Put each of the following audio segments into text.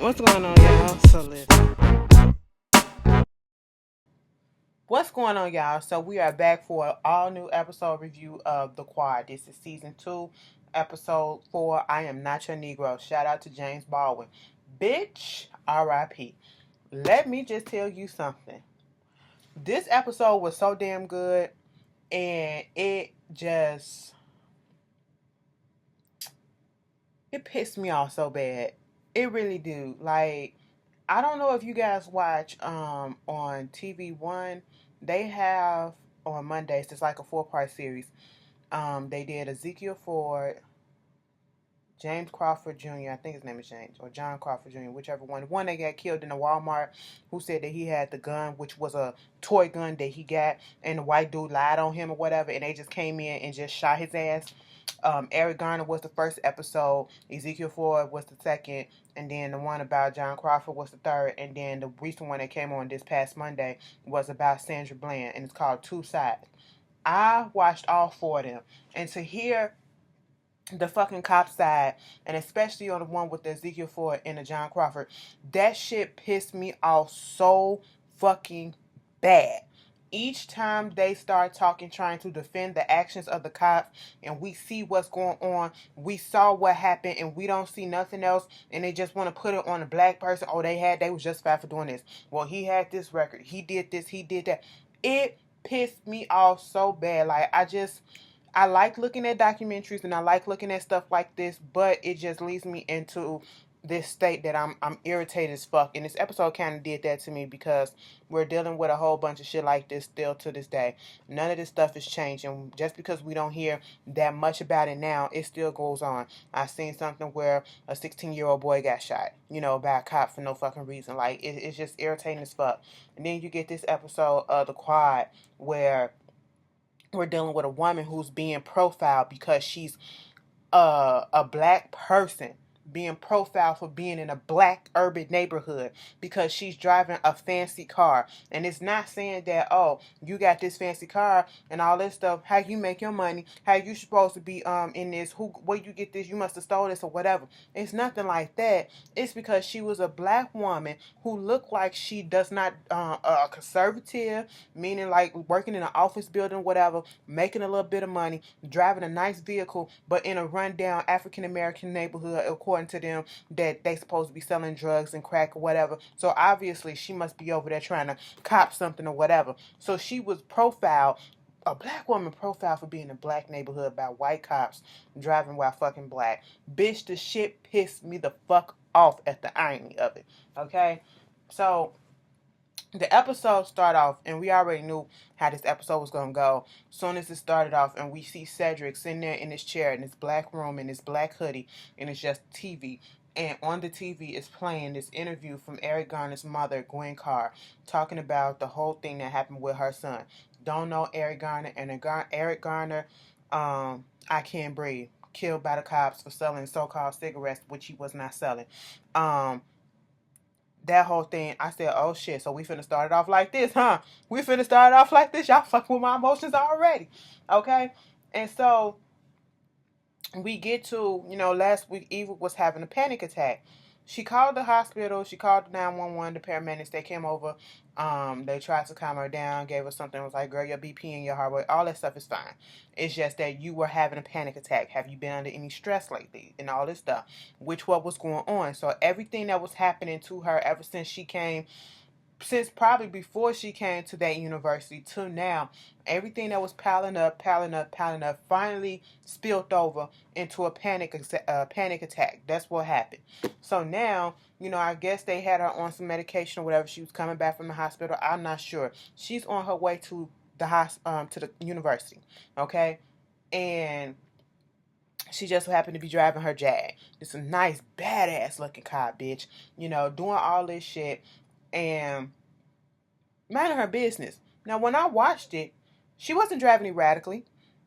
What's going on, y'all? So listen. What's going on, y'all? So we are back for an all new episode review of The Quad. This is season 2, episode 4. I am not your Negro. Shout out to James Baldwin. Bitch, R.I.P. Let me just tell you something. This episode was so damn good, and it pissed me off so bad. It really do. Like, I don't know if you guys watch on TV1. They have on Mondays. It's like a 4-part series. They did Ezekiel Ford, James Crawford Jr. I think his name is James, or John Crawford Jr. Whichever one. The one that got killed in the Walmart, who said that he had the gun, which was a toy gun that he got, and the white dude lied on him or whatever, and they just came in and just shot his ass. Eric Garner was the first episode, Ezekiel Ford was the second, and then the one about John Crawford was the third, and then the recent one that came on this past Monday was about Sandra Bland, and it's called Two Sides. I watched all 4 of them, and to hear the fucking cop side, and especially on the one with the Ezekiel Ford and the John Crawford, that shit pissed me off so fucking bad. Each time they start talking, trying to defend the actions of the cops, and we see what's going on, we saw what happened, and we don't see nothing else, and they just want to put it on a black person. Oh, they was just fat for doing this. Well, he had this record. He did this. He did that. It pissed me off so bad. Like, I like looking at documentaries and I like looking at stuff like this, but it just leads me into this state that I'm irritated as fuck. And this episode kind of did that to me because we're dealing with a whole bunch of shit like this still to this day. None of this stuff is changing. Just because we don't hear that much about it now, it still goes on. I seen something where a 16-year-old boy got shot, by a cop for no fucking reason. Like, it's just irritating as fuck. And then you get this episode of The Quad where we're dealing with a woman who's being profiled because she's a black person, being profiled for being in a black urban neighborhood because she's driving a fancy car. And it's not saying that, oh, you got this fancy car and all this stuff, how you make your money, how you supposed to be in this, where you get this, you must have stole this or whatever. It's nothing like that. It's because she was a black woman who looked like she does not a conservative, meaning like working in an office building, whatever, making a little bit of money, driving a nice vehicle, but in a rundown African American neighborhood, according to them, that they supposed to be selling drugs and crack or whatever. So obviously she must be over there trying to cop something or whatever. So she was profiled, a black woman profiled for being in a black neighborhood by white cops driving while fucking black. Bitch, the shit pissed me the fuck off at the irony of it. Okay? So the episode started off, and we already knew how this episode was going to go. As soon as it started off, and we see Cedric sitting there in his chair in his black room in his black hoodie, and it's just TV. And on the TV is playing this interview from Eric Garner's mother, Gwen Carr, talking about the whole thing that happened with her son. Don't know Eric Garner, and Eric Garner, I Can't Breathe, killed by the cops for selling so-called cigarettes, which he was not selling. That whole thing, I said, oh shit, so we finna start it off like this, huh? We finna start it off like this. Y'all fucking with my emotions already. Okay? And so we get to, last week Eva was having a panic attack. She called the hospital, she called the 911, the paramedics, they came over. They tried to calm her down, gave her something, was like, girl, your BP and your heart rate, all that stuff is fine. It's just that you were having a panic attack. Have you been under any stress lately? And all this stuff, which what was going on. So everything that was happening to her ever since she came, since probably before she came to that university to now, everything that was piling up, finally spilled over into a panic attack. That's what happened. So now, I guess they had her on some medication or whatever. She was coming back from the hospital. I'm not sure. She's on her way to the university. Okay, and she just happened to be driving her Jag. It's a nice, badass looking car, bitch. Doing all this shit and minding her business. Now, when I watched it, she wasn't driving erratically,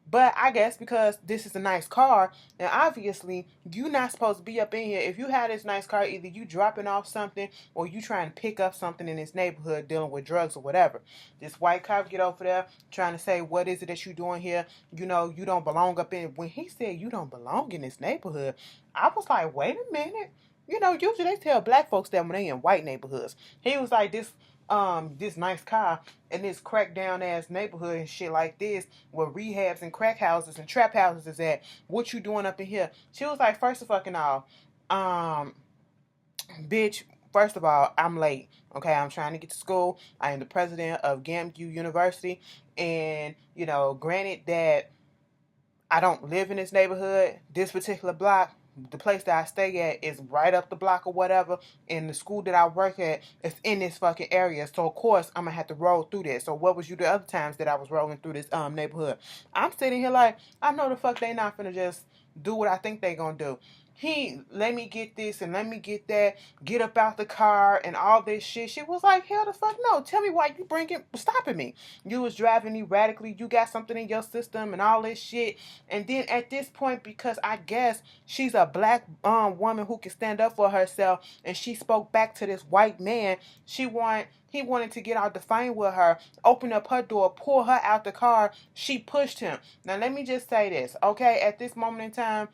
but I guess because this is a nice car, and obviously you're not supposed to be up in here. If you have this nice car, either you dropping off something or you trying to pick up something in this neighborhood dealing with drugs or whatever. This white cop get over there trying to say, what is it that you doing here? You don't belong up in. When he said you don't belong in this neighborhood, I was like, wait a minute. You know, usually they tell black folks that when they in white neighborhoods. He was like this nice car in this crack down ass neighborhood and shit like this where rehabs and crack houses and trap houses is at. What you doing up in here? She was like, first of fucking all, um, bitch, first of all, I'm late. Okay, I'm trying to get to school. I am the president of GAMU University. And, you know, granted that I don't live in this neighborhood, this particular block, the place that I stay at is right up the block or whatever, and the school that I work at is in this fucking area. So of course I'm gonna have to roll through this. So what was you the other times that I was rolling through this neighborhood? I'm sitting here like, I know the fuck they not finna just do what I think they gonna do. He let me get this and let me get that, get up out the car and all this shit. She was like, hell the fuck no. Tell me why you stopping me. You was driving erratically. You got something in your system and all this shit. And then at this point, because I guess she's a black woman who can stand up for herself, and she spoke back to this white man, he wanted to get out the fight with her, open up her door, pull her out the car. She pushed him. Now let me just say this, okay? At this moment in time,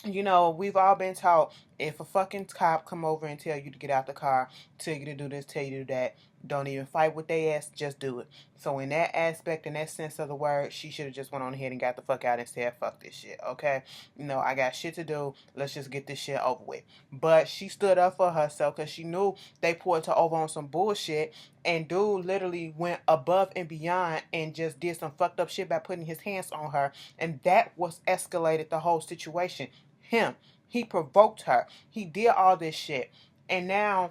you know, we've all been taught if a fucking cop come over and tell you to get out the car, tell you to do this, tell you to do that, don't even fight with their ass, just do it. So in that aspect, in that sense of the word, she should have just went on ahead and got the fuck out and said, fuck this shit, okay? You know, I got shit to do. Let's just get this shit over with. But she stood up for herself because she knew they poured her over on some bullshit. And dude literally went above and beyond and just did some fucked up shit by putting his hands on her. And that was escalated the whole situation. Him. He provoked her. He did all this shit. And now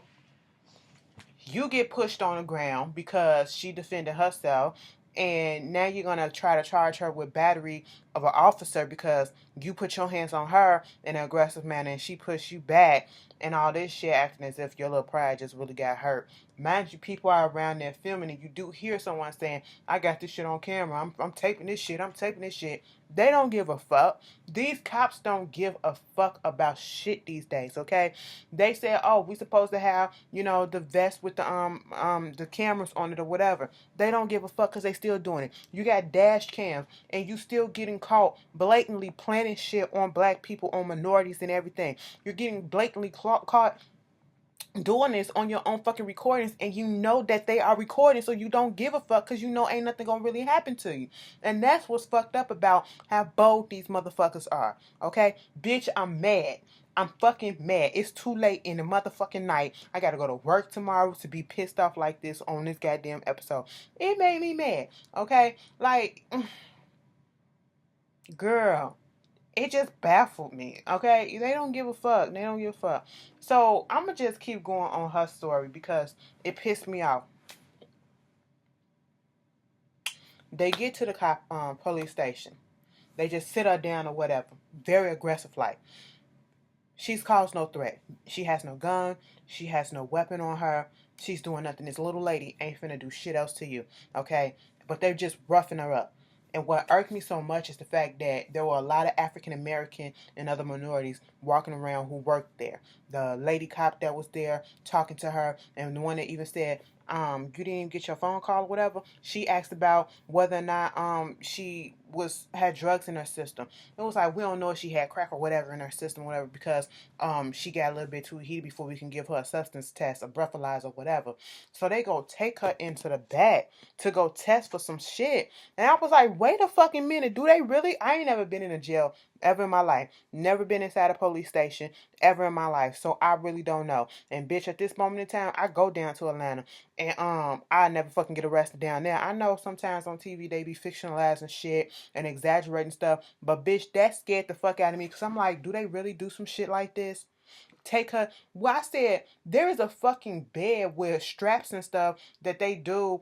you get pushed on the ground because she defended herself. And now you're going to try to charge her with battery of an officer because you put your hands on her in an aggressive manner and she pushed you back and all this shit, acting as if your little pride just really got hurt. Mind you, people are around there filming and you do hear someone saying, I got this shit on camera. I'm taping this shit. I'm taping this shit. They don't give a fuck. These cops don't give a fuck about shit these days, okay? They said, oh, we supposed to have, you know, the vest with the cameras on it or whatever. They don't give a fuck because they still doing it. You got dash cams and you still getting caught blatantly planting shit on black people, on minorities and everything. You're getting blatantly caught doing this on your own fucking recordings, and you know that they are recording, so you don't give a fuck because you know ain't nothing gonna really happen to you. And that's what's fucked up about how bold these motherfuckers are. Okay, bitch, I'm mad. I'm fucking mad. It's too late in the motherfucking night. I gotta go to work tomorrow to be pissed off like this on this goddamn episode. It made me mad. Okay, like, girl, it just baffled me. Okay, they don't give a fuck. They don't give a fuck. So I'm gonna just keep going on her story because it pissed me off. They get to the police station. They just sit her down or whatever. Very aggressive, like. She's caused no threat. She has no gun. She has no weapon on her. She's doing nothing. This little lady ain't finna do shit else to you. Okay, but they're just roughing her up. And what irked me so much is the fact that there were a lot of African American and other minorities walking around who worked there. The lady cop that was there talking to her, and the one that even said, you didn't even get your phone call or whatever. She asked about whether or not she had drugs in her system. It was like, we don't know if she had crack or whatever in her system, whatever, because she got a little bit too heated before we can give her a substance test, a breathalyzer, or whatever. So they go take her into the back to go test for some shit. And I was like, wait a fucking minute. Do they really? I ain't never been in a jail ever in my life. Never been inside a police station ever in my life. So I really don't know. And bitch, at this moment in time, I go down to Atlanta and I never fucking get arrested down there. I know sometimes on TV they be fictionalizing shit and exaggerating stuff, but bitch, that scared the fuck out of me because I'm like, do they really do some shit like this? Take her. Well, I said there is a fucking bed with straps and stuff that they do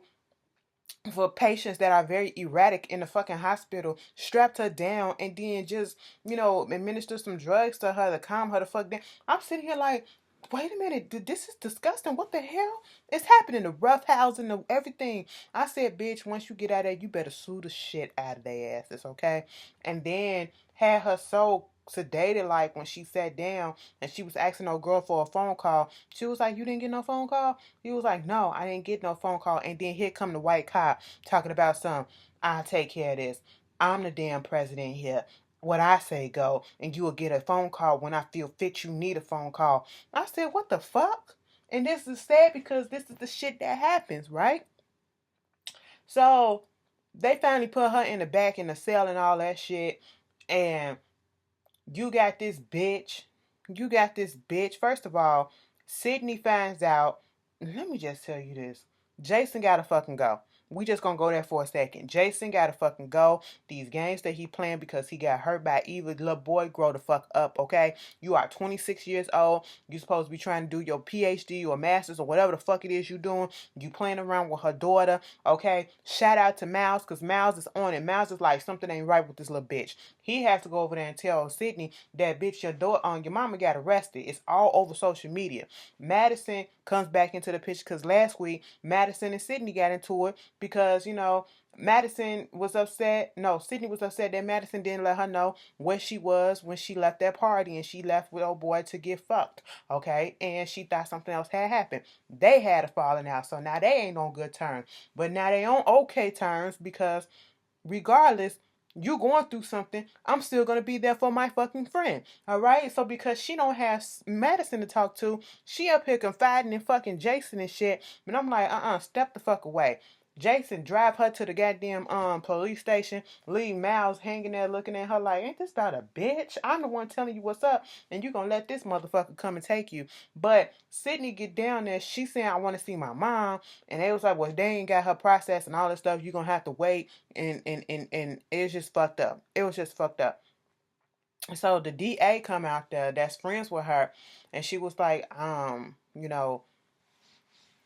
for patients that are very erratic in the fucking hospital, strapped her down and then just, you know, administer some drugs to her to calm her the fuck down. I'm sitting here like, wait a minute, this is disgusting. What the hell? It's happening. The rough housing, the everything. I said, bitch, once you get out of there, you better sue the shit out of their asses, okay? And then had her so sedated, like when she sat down and she was asking her girl for a phone call. She was like, you didn't get no phone call? He was like, no, I didn't get no phone call. And then here come the white cop talking about some, I'll take care of this. I'm the damn president here. what I say go, and you will get a phone call when I feel fit. You need a phone call. I said, what the fuck? And this is sad because this is the shit that happens, right? So they finally put her in the back in the cell and all that shit. And you got this bitch. You got this bitch. First of all, Sydney finds out. Let me just tell you this. Jason gotta fucking go. We just gonna go there for a second. Jason gotta fucking go. These games that he playing because he got hurt by evil little boy, grow the fuck up, okay? You are 26 years old. You supposed to be trying to do your PhD or master's or whatever the fuck it is you doing. You playing around with her daughter, okay? Shout out to Miles, because Miles is on it. Miles is like, something ain't right with this little bitch. He has to go over there and tell Sydney that bitch, your mama got arrested. It's all over social media. Madison comes back into the picture because last week Madison and Sydney got into it because, Madison was upset. No, Sydney was upset that Madison didn't let her know where she was when she left that party and she left with old boy to get fucked. Okay. And she thought something else had happened. They had a falling out. So now they ain't on good terms. But now they on okay terms because regardless, you going through something, I'm still gonna be there for my fucking friend. All right. So because she don't have Madison to talk to, she up here confiding in fucking Jason and shit. But I'm like, step the fuck away. Jason drive her to the goddamn police station, leave Miles hanging there looking at her like, ain't this about a bitch? I'm the one telling you what's up, and you gonna let this motherfucker come and take you. But Sydney get down there, she saying, I wanna see my mom, and they was like, well, they ain't got her process and all this stuff, you gonna have to wait, and it was just fucked up. It was just fucked up. So the DA come out there that's friends with her, and she was like,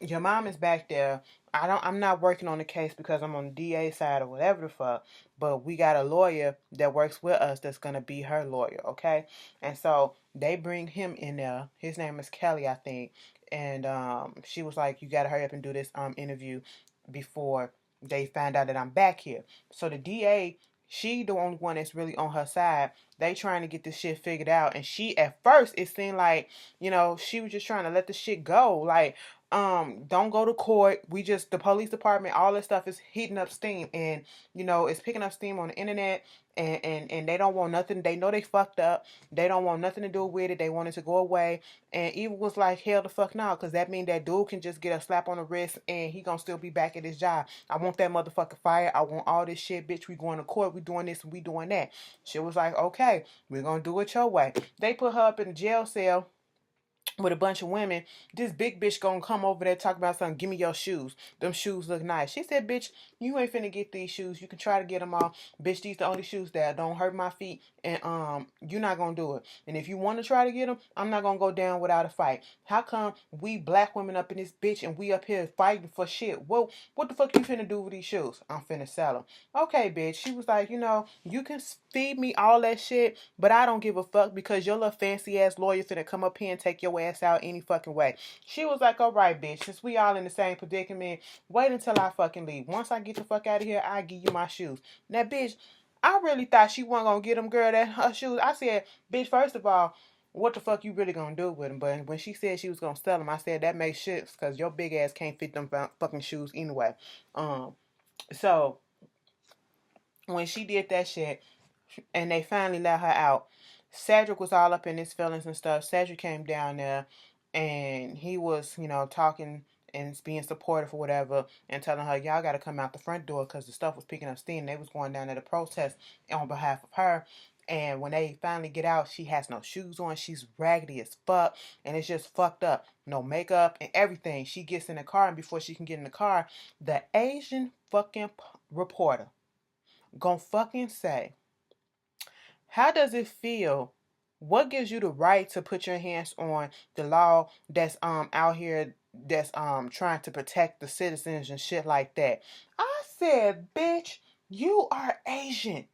your mom is back there. I'm not working on the case because I'm on the DA side or whatever the fuck, but we got a lawyer that works with us that's gonna be her lawyer, okay? And so they bring him in there. His name is Kelly, I think. And she was like, you gotta hurry up and do this interview before they find out that I'm back here. So the DA, she the only one that's really on her side. They trying to get this shit figured out. And she at first it seemed like, she was just trying to let the shit go. Like, don't go to court. The police department, all this stuff is heating up steam, and it's picking up steam on the internet, and they don't want nothing. They know they fucked up. They don't want nothing to do with it. They want it to go away. And Eva was like, hell the fuck no, because that means that dude can just get a slap on the wrist and he gonna still be back at his job. I want that motherfucker fired. I want all this shit, bitch. We going to court. We doing this and we doing that. She was like, okay, we're gonna do it your way. They put her up in a jail cell with a bunch of women. This big bitch gonna come over there talk about something. Give me your shoes. Them shoes look nice. She said, bitch, you ain't finna get these shoes. You can try to get them all. Bitch, these the only shoes that don't hurt my feet. And you're not gonna do it. And if you want to try to get them, I'm not gonna go down without a fight. How come we black women up in this bitch and we up here fighting for shit? Well, what the fuck you finna do with these shoes? I'm finna sell them. Okay, bitch. She was like, you can feed me all that shit, but I don't give a fuck because your little fancy ass lawyer finna come up here and take your ass out any fucking way. She was like, all right, bitch, since we all in the same predicament, wait until I fucking leave. Once I get the fuck out of here, I give you my shoes. Now, bitch, I really thought she wasn't gonna get them girl that her shoes. I said, bitch, first of all, what the fuck you really gonna do with them? But when she said she was gonna sell them, I said that makes sense because your big ass can't fit them fucking shoes anyway. So when she did that shit and they finally let her out, Cedric was all up in his feelings and stuff. Cedric came down there and he was, talking and being supportive or whatever and telling her, y'all got to come out the front door because the stuff was picking up steam. They was going down there to protest on behalf of her. And when they finally get out, she has no shoes on. She's raggedy as fuck. And it's just fucked up. No makeup and everything. She gets in the car, and before she can get in the car, the Asian fucking reporter gonna fucking say, how does it feel? What gives you the right to put your hands on the law that's out here that's trying to protect the citizens and shit like that? I said, bitch, you are Asian.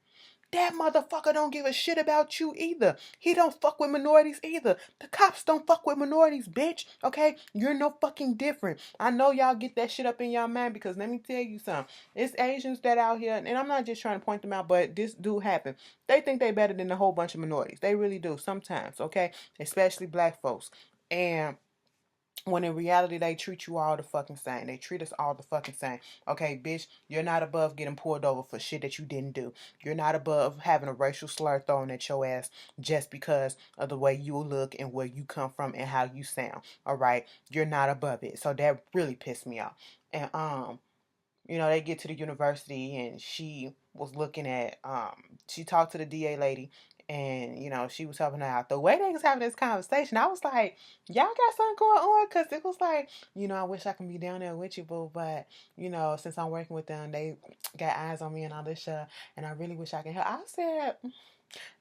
That motherfucker don't give a shit about you either. He don't fuck with minorities either. The cops don't fuck with minorities, bitch. Okay? You're no fucking different. I know y'all get that shit up in y'all mind because let me tell you something. It's Asians that out here, and I'm not just trying to point them out, but this do happen. They think they better than a whole bunch of minorities. They really do sometimes, okay? Especially black folks. And when in reality they treat you all the fucking same. They treat us all the fucking same. Okay, bitch, you're not above getting pulled over for shit that you didn't do. You're not above having a racial slur thrown at your ass just because of the way you look and where you come from and how you sound. All right, you're not above it. So that really pissed me off. And they get to the university and she was looking at she talked to the DA lady and she was helping her out. The way they was having this conversation, I was like, y'all got something going on? Because it was like, I wish I could be down there with you, boo, but since I'm working with them, they got eyes on me and all this shit, and I really wish I could help. I said,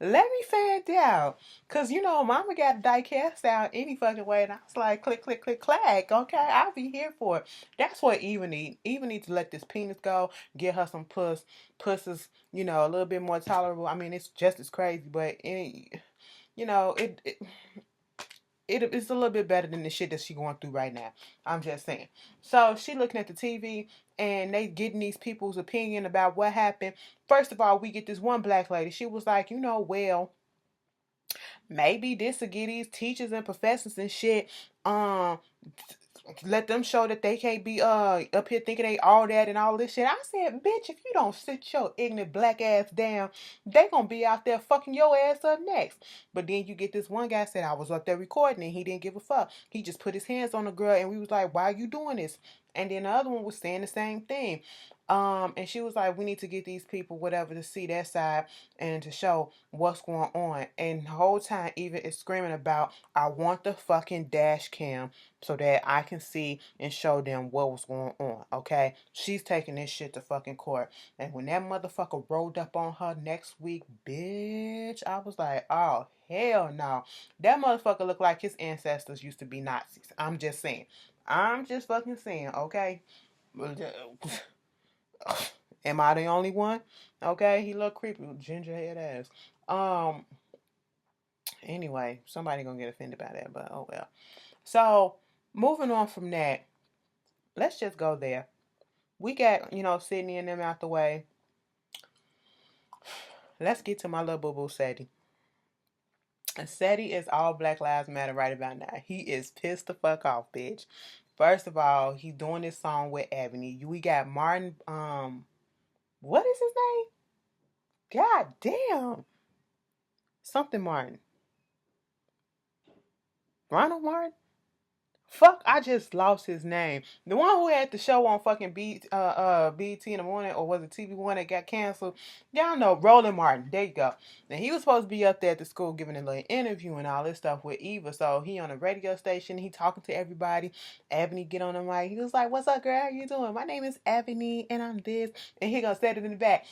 let me find out. Because, mama got die cast out any fucking way. And I was like, click, click, click, clack. Okay, I'll be here for it. That's what Eva need. Eva needs to let this penis go. Get her some puss. Puss is, a little bit more tolerable. I mean, it's just as crazy. But, it's a little bit better than the shit that she going through right now. I'm just saying. So she looking at the TV and they getting these people's opinion about what happened. First of all, we get this one black lady. She was like, well, maybe this will get these teachers and professors and shit, let them show that they can't be up here thinking they all that and all this shit. I said, bitch, if you don't sit your ignorant black ass down, they gonna be out there fucking your ass up next. But then you get this one guy said I was up there recording and he didn't give a fuck. He just put his hands on the girl and we was like, why are you doing this? And then the other one was saying the same thing. And she was like, we need to get these people whatever to see their side and to show what's going on. And the whole time Eva is screaming about, I want the fucking dash cam so that I can see and show them what was going on. Okay, she's taking this shit to fucking court. And when that motherfucker rolled up on her next week, bitch, I was like, oh hell no. That motherfucker looked like his ancestors used to be Nazis. I'm just saying. I'm just fucking saying. Okay. Am I the only one? Okay, he look creepy with ginger head ass. Anyway, somebody gonna get offended by that, but oh well. So, moving on from that, let's just go there. We got, Sydney and them out the way. Let's get to my little boo-boo Sadie. Sadie is all Black Lives Matter right about now. He is pissed the fuck off, bitch. First of all, he's doing this song with Ebony. We got Martin, what is his name? God damn. Something Martin. Ronald Martin? Fuck, I just lost his name. The one who had the show on fucking BT in the morning, or was it TV1 that got canceled? Y'all know, Roland Martin. There you go. And he was supposed to be up there at the school giving a little interview and all this stuff with Eva. So he on a radio station, he talking to everybody. Ebony get on the mic. He was like, what's up, girl? How you doing? My name is Ebony and I'm this. And he gonna say it in the back.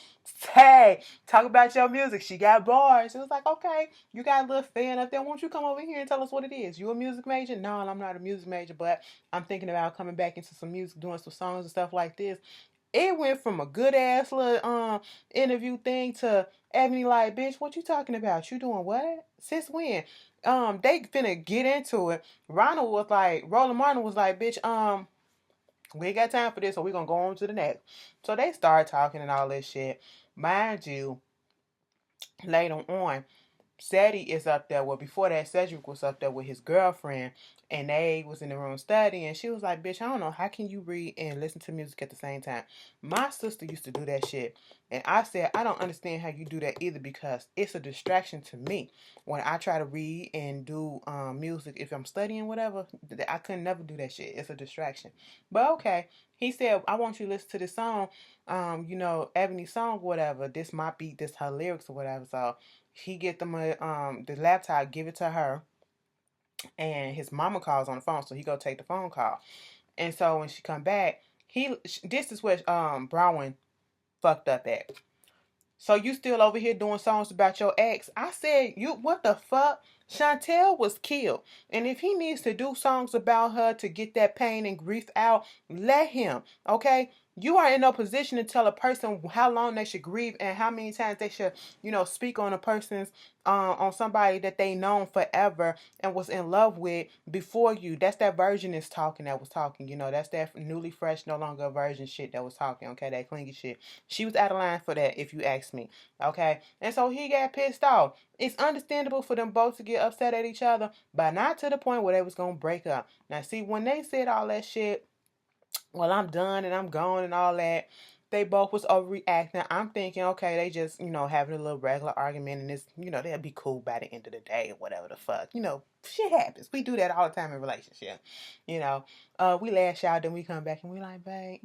Hey, talk about your music. She got bars. It was like, okay, you got a little fan up there. Won't you come over here and tell us what it is? You a music major? No, I'm not a music major, but I'm thinking about coming back into some music, doing some songs and stuff like this. It went from a good ass little interview thing to Ebony like, bitch, what you talking about? You doing what? Since when? They finna get into it. Roland Martin was like, bitch, we ain't got time for this, so we're gonna go on to the next. So they start talking and all this shit. Mind you, later on, Sadie is up there. Well, before that, Cedric was up there with his girlfriend, and they was in the room studying. She was like, bitch, I don't know, how can you read and listen to music at the same time? My sister used to do that shit. And I said, I don't understand how you do that either, because it's a distraction to me. When I try to read and do music, if I'm studying, whatever, I could never do that shit. It's a distraction. But okay. He said, I want you to listen to this song, Ebony's song, whatever. This my beat, this her lyrics or whatever. So he get them the laptop, give it to her, and his mama calls on the phone, so he go take the phone call. And so when she come back, this is where Brown fucked up at. So you still over here doing songs about your ex? I said, what the fuck? Chantel was killed. And if he needs to do songs about her to get that pain and grief out, let him. Okay? You are in no position to tell a person how long they should grieve and how many times they should, speak on a person's, on somebody that they known forever and was in love with before you. That's that virgin is talking that was talking. That's that newly fresh, no longer a virgin shit that was talking. Okay, that clingy shit. She was out of line for that, if you ask me. Okay, and so he got pissed off. It's understandable for them both to get upset at each other, but not to the point where they was gonna break up. Now, see, when they said all that shit, well, I'm done and I'm gone and all that, they both was overreacting. I'm thinking, okay, they just, having a little regular argument and this, they'll be cool by the end of the day or whatever the fuck. Shit happens. We do that all the time in relationship. We lash out, then we come back and we like, babe,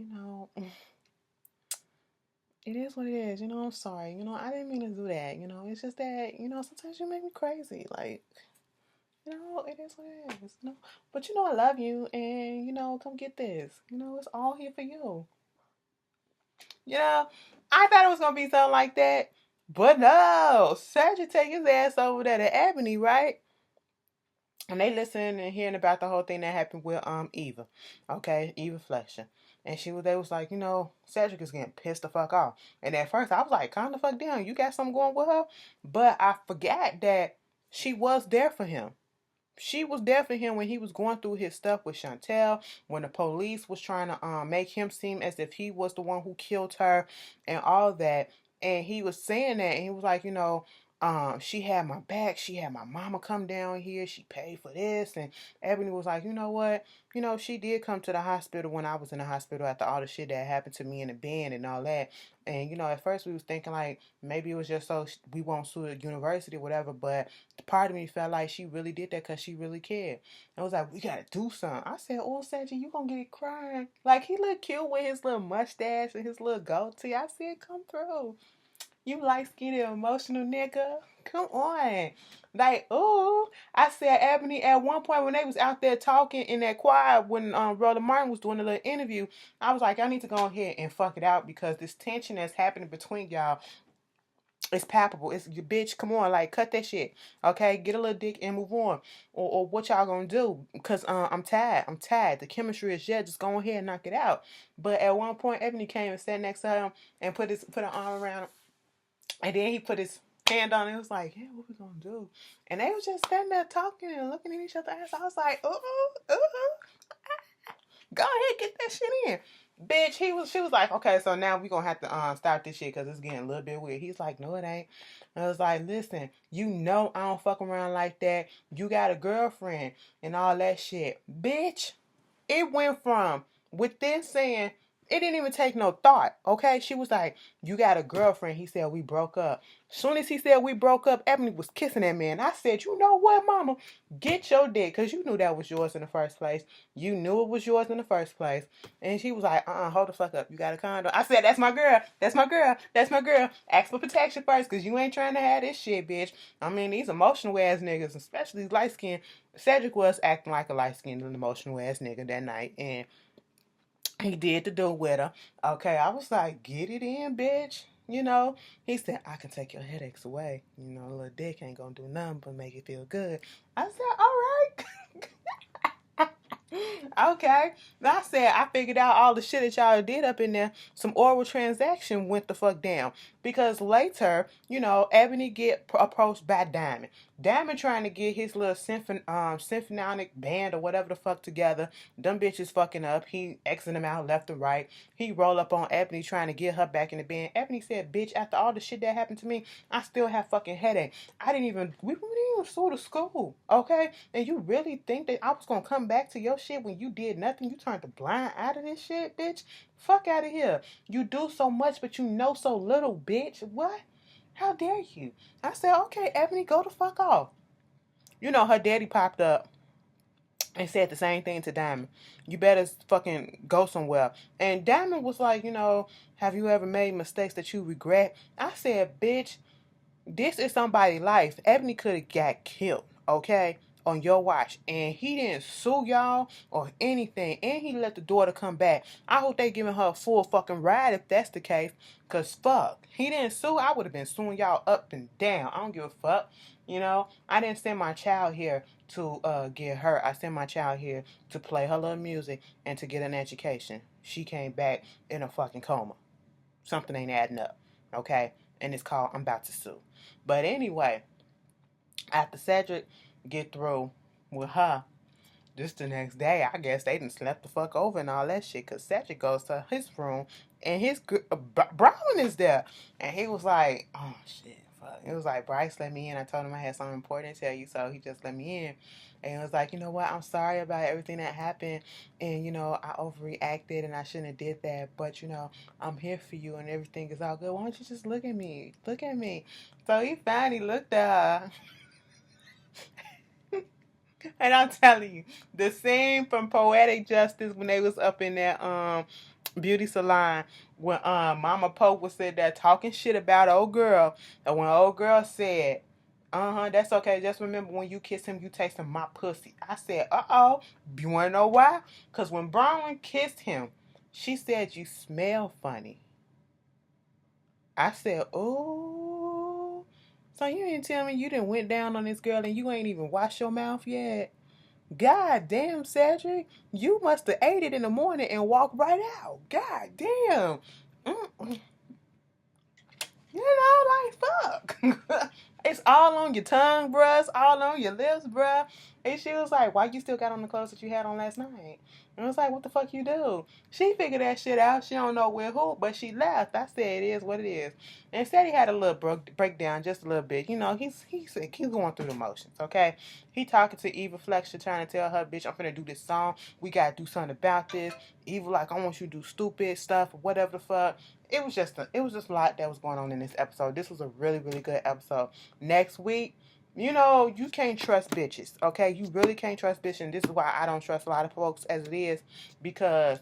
it is what it is. I'm sorry. I didn't mean to do that. It's just that, sometimes you make me crazy. Like, it is what it is. But I love you, and come get this. It's all here for you. I thought it was gonna be something like that, but no. Cedric take his ass over there to Ebony, right? And they listening and hearing about the whole thing that happened with Eva, okay, Eva Fletcher, and they was like, Cedric is getting pissed the fuck off. And at first I was like, calm the fuck down, you got something going with her, but I forgot that she was there for him. She was there for him when he was going through his stuff with Chantel, when the police was trying to make him seem as if he was the one who killed her and all that. And he was saying that, and he was like, she had my back. She had my mama come down here. She paid for this. And Ebony was like, you know what? She did come to the hospital when I was in the hospital after all the shit that happened to me in the band and all that. And, at first we was thinking like maybe it was just so we won't sue the university or whatever. But part of me felt like she really did that because she really cared. And I was like, we got to do something. I said, oh, Sanji, you going to get crying. Like, he looked cute with his little mustache and his little goatee. I said, come through. You light-skinned emotional nigga. Come on. Like, ooh. I said, Ebony, at one point when they was out there talking in that choir when Rhoda Martin was doing a little interview, I was like, y'all need to go ahead and fuck it out because this tension that's happening between y'all, it's palpable. It's your bitch. Come on, like cut that shit. Okay, get a little dick and move on. Or what y'all gonna do? Because I'm tired. I'm tired. The chemistry is just go ahead and knock it out. But at one point, Ebony came and sat next to him and put an arm around him. And then he put his hand on it. It was like, yeah, what we gonna do? And they was just standing there talking and looking at each other. I was like, go ahead, get that shit in. Bitch, she was like, okay, so now we gonna have to start this shit because it's getting a little bit weird. He's like, no, it ain't. And I was like, listen, I don't fuck around like that. You got a girlfriend and all that shit. Bitch, it went from within saying, it didn't even take no thought, okay? She was like, you got a girlfriend. He said, we broke up. Soon as he said we broke up, Ebony was kissing that man. I said, you know what, mama? Get your dick, because you knew that was yours in the first place. You knew it was yours in the first place. And she was like, hold the fuck up. You got a condo. I said, that's my girl. That's my girl. That's my girl. Ask for protection first, because you ain't trying to have this shit, bitch. I mean, these emotional ass niggas, especially these light skinned. Cedric was acting like a light skinned and emotional ass nigga that night. And he did the do with her. Okay, I was like, get it in, bitch. He said, I can take your headaches away. A little dick ain't gonna do nothing but make it feel good. I said, all right. Okay. I said, I figured out all the shit that y'all did up in there. Some oral transaction went the fuck down. Because later, Ebony get approached by Diamond. Diamond trying to get his little symphonic band or whatever the fuck together. Them bitches fucking up. He Xing them out left and right. He roll up on Ebony trying to get her back in the band. Ebony said, bitch, after all the shit that happened to me, I still have fucking headache. We didn't even sue to school, okay? And you really think that I was gonna come back to your shit when you did nothing? You turned the blind eye to this shit, bitch? Fuck out of here. You do so much, but you know so little, bitch. What? How dare you? I said, okay, Ebony, go the fuck off. Her daddy popped up and said the same thing to Diamond. You better fucking go somewhere. And Diamond was like, have you ever made mistakes that you regret? I said, bitch, this is somebody's life. Ebony could have got killed, okay, on your watch. And he didn't sue y'all or anything. And he let the daughter come back. I hope they giving her a full fucking ride if that's the case. Because fuck, he didn't sue. I would have been suing y'all up and down. I don't give a fuck. You know, I didn't send my child here to get hurt. I sent my child here to play her little music and to get an education. She came back in a fucking coma. Something ain't adding up, okay? And it's called I'm about to sue. But anyway, after Cedric get through with her, just the next day, I guess they done slept the fuck over and all that shit. Cause Cedric goes to his room and his Brown is there, and he was like, "Oh shit, fuck." It was like, Bryce let me in. I told him I had something important to tell you, so he just let me in. And it was like, you know what? I'm sorry about everything that happened, and you know I overreacted and I shouldn't have did that. But you know I'm here for you and everything is all good. Why don't you just look at me? Look at me. So he finally looked at her. And I'm telling you, the scene from Poetic Justice when they was up in that beauty salon when Mama Pope was sitting there talking shit about old girl, and when old girl said, that's okay. Just remember when you kiss him, you tasting my pussy. I said, uh-oh. You wanna know why? Cause when Bronwyn kissed him, she said you smell funny. I said, oh, so you didn't tell me you didn't went down on this girl and you ain't even washed your mouth yet? God damn, Cedric, you must have ate it in the morning and walked right out. God damn. Mm-mm. You know, like, fuck. It's all on your tongue, bruh. It's all on your lips, bruh. And she was like, why you still got on the clothes that you had on last night? And I was like, what the fuck you do? She figured that shit out. She don't know with who, but she left. I said, it is what it is. And said he had a little breakdown, just a little bit. You know, he's going through the motions, okay? He talking to Eva Fletcher, trying to tell her, bitch, I'm finna do this song. We gotta do something about this. Eva like, I want you to do stupid stuff or whatever the fuck. It was just a lot that was going on in this episode. This was a really, really good episode. Next week, you know, you can't trust bitches, okay? You really can't trust bitches, and this is why I don't trust a lot of folks as it is, because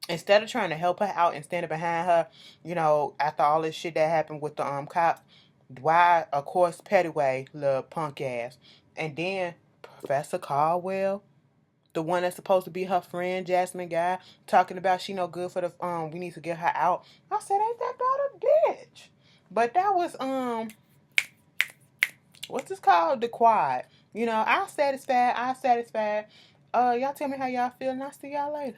instead of trying to help her out and standing behind her, you know, after all this shit that happened with the cops, why, of course, Pettyway, little punk ass, and then Professor Caldwell, the one that's supposed to be her friend, Jasmine guy, talking about she no good for the we need to get her out. I said, ain't that about a bitch? But that was what's this called? The quad. You know, I'm satisfied. Y'all tell me how y'all feel and I'll see y'all later.